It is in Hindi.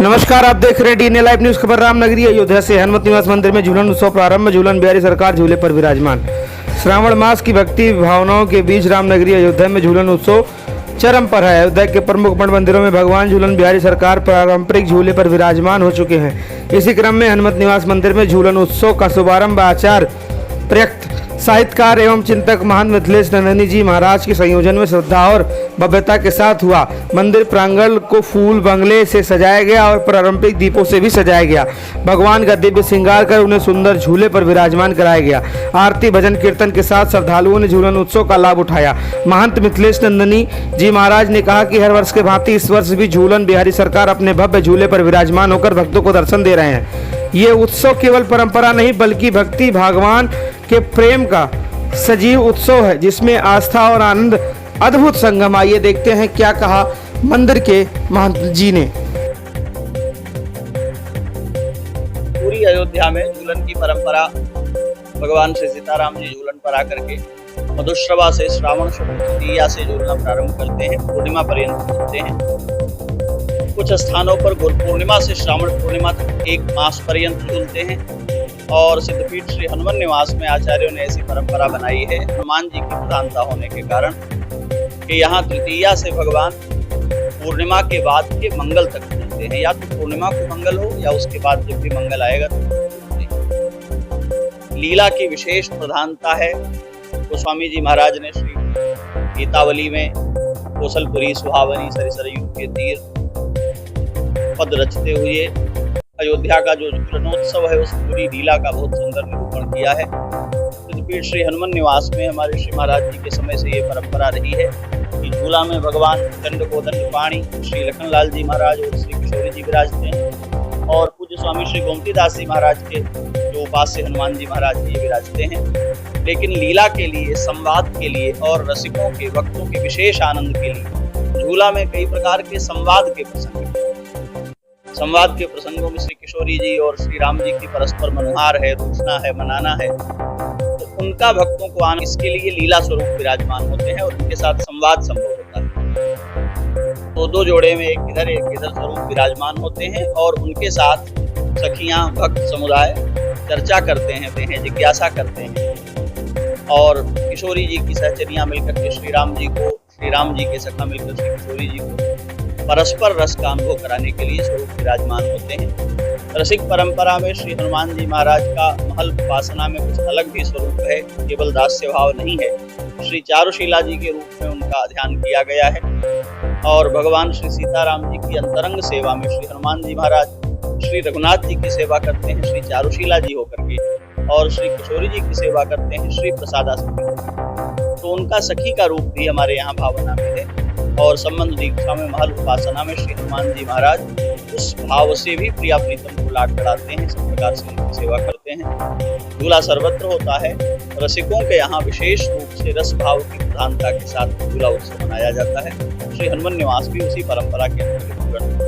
नमस्कार, आप देख रहे हैं डीएनए लाइव न्यूज। खबर रामनगरी अयोध्या से। हनुमत निवास मंदिर में झूलन उत्सव प्रारंभ। झूलन बिहारी सरकार झूले पर विराजमान। श्रावण मास की भक्ति भावनाओं के बीच रामनगरी अयोध्या में झूलन उत्सव चरम पर है। अयोध्या के प्रमुख मठ मंदिरों में भगवान झूलन बिहारी सरकार पारंपरिक झूले पर विराजमान हो चुके हैं। इसी क्रम में हनुमत निवास मंदिर में झूलन उत्सव का शुभारंभ आचार्य प्रख्यात साहित्यकार एवं चिंतक महंत मिथिलेश नंदनी जी महाराज के संयोजन में श्रद्धा और भव्यता के साथ हुआ। मंदिर प्रांगण को फूल बंगले से सजाया गया और पारंपरिक दीपों से भी सजाया गया। भगवान का दिव्य श्रृंगार कर उन्हें सुंदर झूले पर विराजमान कराया गया। आरती भजन कीर्तन के साथ श्रद्धालुओं ने झूलन उत्सव का लाभ उठाया। महंत मिथिलेश नंदनी जी महाराज ने कहा कि हर वर्ष के भांति इस वर्ष भी झूलन बिहारी सरकार अपने भव्य झूले पर विराजमान होकर भक्तों को दर्शन दे रहे हैं। ये उत्सव केवल परंपरा नहीं बल्कि भक्ति भगवान के प्रेम का सजीव उत्सव है, जिसमें आस्था और आनंद अद्भुत संगम। आइए देखते हैं क्या कहा मंदिर के महंत जी ने। पूरी अयोध्या में झूलन की परंपरा भगवान श्री सीताराम जी झूलन पर आकर के मधुश्रवा से श्रावण शुक्ल तृतीया से झूलना प्रारंभ करते हैं, पूर्णिमा पर्यंत झूलते हैं। कुछ स्थानों पर गुरु पूर्णिमा से श्रावण पूर्णिमा तक एक मास पर्यंत झूलते हैं। और सिद्धपीठ श्री हनुमान निवास में आचार्यों ने ऐसी परंपरा बनाई है, हनुमान जी की प्रधानता होने के कारण, कि यहाँ तृतीया से भगवान पूर्णिमा के बाद के मंगल तक झूलते हैं। या तो पूर्णिमा को मंगल हो या उसके बाद जब भी मंगल आएगा तो लीला की विशेष प्रधानता है। गोस्वामी जी महाराज ने श्री गीतावली में कौशलपुरी सुहावनी सरिसरयू के तीर पद रचते हुए अयोध्या का जो झूलनोत्सव है उस पूरी लीला का बहुत सुंदर निरूपण किया है। सिद्धपीठ श्री हनुमान निवास में हमारे श्री महाराज जी के समय से ये परंपरा रही है कि झूला में भगवान दंड को दंडपाणी श्री लखनलाल जी महाराज और श्री किशोरी जी विराजते हैं। और पूज्य स्वामी श्री गोमतीदास जी महाराज के जो उपास्य हनुमान जी महाराज जी विराजते हैं। लेकिन लीला के लिए, संवाद के लिए और रसिकों के भक्तों के विशेष आनंद के लिए झूला में कई प्रकार के संवाद के प्रसंगों में श्री किशोरी जी और श्री राम जी की परस्पर मनोहार है, रूठना है, मनाना है, तो उनका भक्तों को आना, इसके लिए लीला स्वरूप विराजमान होते हैं और उनके साथ संवाद संभव होता है। तो दो जोड़े में एक इधर स्वरूप विराजमान होते हैं और उनके साथ सखियां भक्त समुदाय चर्चा करते हैं, जिज्ञासा करते हैं। और किशोरी जी की सहचरियां मिलकर के श्री राम जी के सखा मिलकर श्री किशोरी जी को परस्पर रस का अनुभव कराने के लिए स्वरूप विराजमान होते हैं। रसिक परंपरा में श्री हनुमान जी महाराज का महल उपासना में कुछ अलग भी स्वरूप है, केवल दास्य भाव नहीं है। श्री चारुशीला जी के रूप में उनका ध्यान किया गया है। और भगवान श्री सीताराम जी की अंतरंग सेवा में श्री हनुमान जी महाराज श्री रघुनाथ जी की सेवा करते हैं श्री चारुशीला जी होकर के, और श्री किशोरी जी की सेवा करते हैं श्री प्रसादा सखी। तो उनका सखी का रूप भी हमारे यहाँ भावना में है। और संबंध दीक्षा में महल उपासना में श्री हनुमान जी महाराज उस भाव से भी प्रिया प्रीतम को लाड चढ़ाते हैं, सब प्रकार से उनकी सेवा करते हैं। झूला सर्वत्र होता है। रसिकों के यहाँ विशेष रूप से रस भाव की प्रधानता के साथ झूला उत्सव मनाया जाता है। श्री हनुमान निवास भी उसी परंपरा के अंतर्गत